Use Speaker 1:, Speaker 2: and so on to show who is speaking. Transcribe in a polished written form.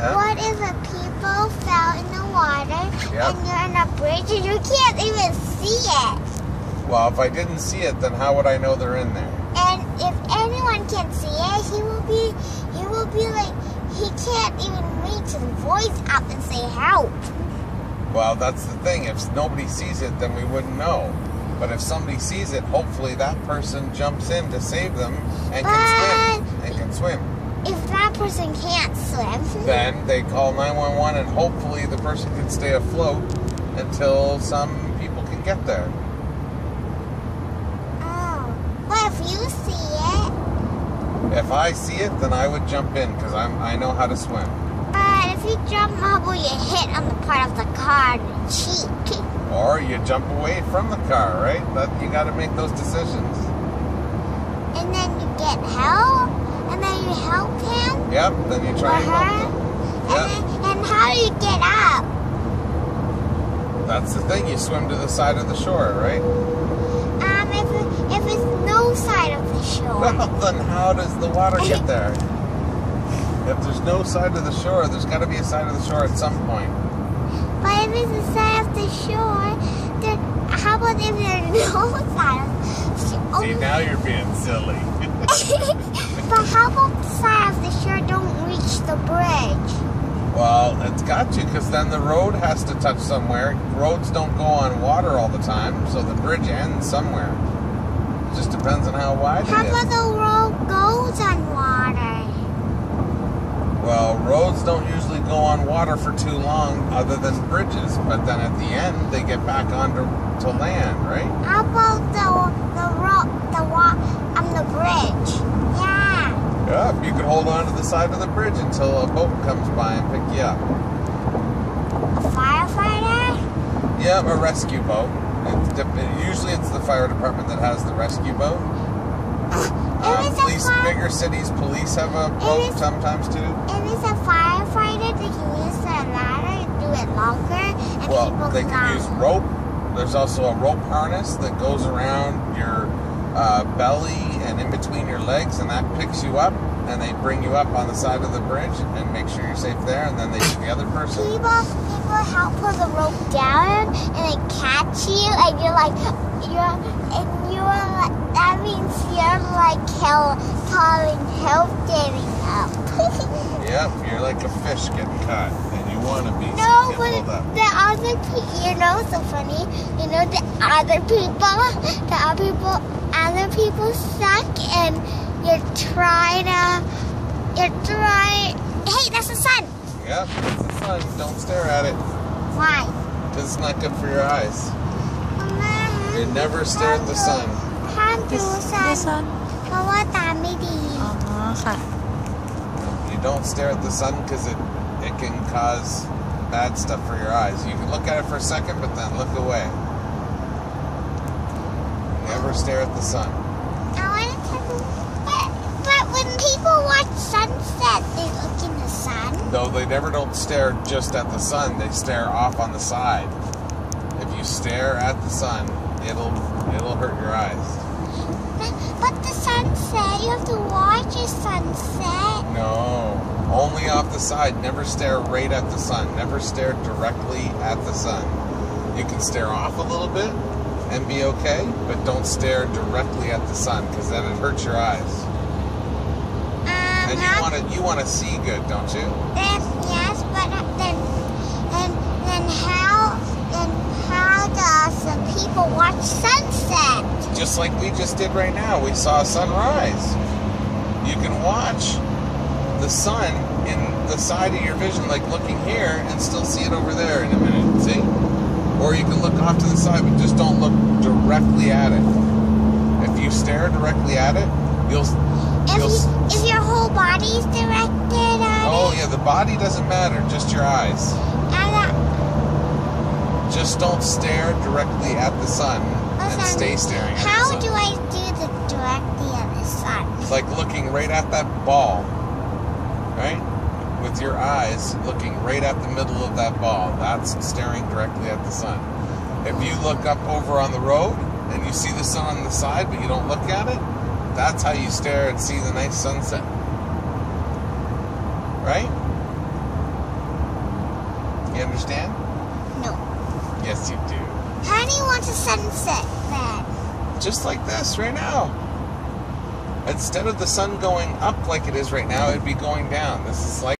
Speaker 1: Yeah.
Speaker 2: What if the people fell in the water and you're on a bridge and you can't even see it?
Speaker 1: Well, if I didn't see it, then how would I know they're in there?
Speaker 2: And if anyone can see it, he will be like, he can't even reach his voice up and say help.
Speaker 1: Well, that's the thing. If nobody sees it, then we wouldn't know. But if somebody sees it, hopefully that person jumps in to save them and can swim.
Speaker 2: If that person can't swim,
Speaker 1: then they call 911 and hopefully the person can stay afloat until some people can get there.
Speaker 2: Oh. Well, if you see it.
Speaker 1: If I see it, then I would jump in because I know how to swim.
Speaker 2: But if you jump up, will you hit on the part of the car in the cheek?
Speaker 1: Or you jump away from the car, right? You got to make those decisions.
Speaker 2: And then you get help? And then you help him?
Speaker 1: Yep, then you try and help him. Yep.
Speaker 2: And how do you get up?
Speaker 1: That's the thing, you swim to the side of the shore, right?
Speaker 2: If it's no side of the shore.
Speaker 1: Well, then how does the water get there? If there's no side of the shore, there's got to be a side of the shore at some point.
Speaker 2: But if it's the side of the shore, then how about if there's no side of the shore?
Speaker 1: See, now you're being silly.
Speaker 2: But how about the side of the shore don't reach the bridge?
Speaker 1: Well, it's got to, because then the road has to touch somewhere. Roads don't go on water all the time, so the bridge ends somewhere. It just depends on how wide it is.
Speaker 2: How about the road goes on water?
Speaker 1: Well, roads don't usually go on water for too long other than bridges, but then at the end they get back onto land, right?
Speaker 2: How about the bridge? Yeah.
Speaker 1: Yeah, you can hold on to the side of the bridge until a boat comes by and pick you up.
Speaker 2: A firefighter?
Speaker 1: Yeah, a rescue boat. Usually it's the fire department that has the rescue boat. Bigger cities, police have a boat sometimes too.
Speaker 2: If it's a firefighter, they can use the ladder and do it longer, and people
Speaker 1: they can use rope. There's also a rope harness that goes around your belly and in between your legs, and that picks you up, and they bring you up on the side of the bridge and make sure you're safe there, and then they get the other person.
Speaker 2: People help pull the rope down, and they catch you, and that means you're like calling help getting up.
Speaker 1: Yep, you're like a fish getting caught, and you want to be
Speaker 2: no, but
Speaker 1: pulled up.
Speaker 2: The other people, so funny. The other people suck, and Hey, that's the sun.
Speaker 1: Yep, it's the sun. Don't stare at it.
Speaker 2: Why?
Speaker 1: Because it's not good for your eyes. You never stare at the sun.
Speaker 2: ห้ามดูซันเพราะว่าตาไม่ดี
Speaker 3: ค่ะ
Speaker 1: You don't stare at the sun because it can cause bad stuff for your eyes. You can look at it for a second, but then look away. Never stare at the sun.
Speaker 2: But when people watch sunset, they look in the sun.
Speaker 1: No, they never don't stare just at the sun. They stare off on the side. If you stare at the sun, it'll hurt your eyes.
Speaker 2: But the sunset, you have to watch a sunset.
Speaker 1: No, only off the side. Never stare right at the sun. Never stare directly at the sun. You can stare off a little bit and be okay, but don't stare directly at the sun because then it hurts your eyes. And you want to see good, don't you?
Speaker 2: Yes, but then how does the people watch sunset?
Speaker 1: Just like we just did right now. We saw a sunrise. You can watch the sun in the side of your vision, like looking here, and still see it over there in a minute, see? Or you can look off to the side, but just don't look directly at it. If you stare directly at it,
Speaker 2: if your whole body is directed at it?
Speaker 1: Oh yeah, the body doesn't matter, just your eyes. Just don't stare directly at the sun and stay staring at the sun.
Speaker 2: How do I do the directly at the sun?
Speaker 1: It's like looking right at that ball, right? With your eyes looking right at the middle of that ball. That's staring directly at the sun. If you look up over on the road and you see the sun on the side but you don't look at it, that's how you stare and see the nice sunset. Right? You understand?
Speaker 2: No.
Speaker 1: Yes, you do.
Speaker 2: How do you want a sunset then?
Speaker 1: Just like this right now. Instead of the sun going up like it is right now, it'd be going down. This is like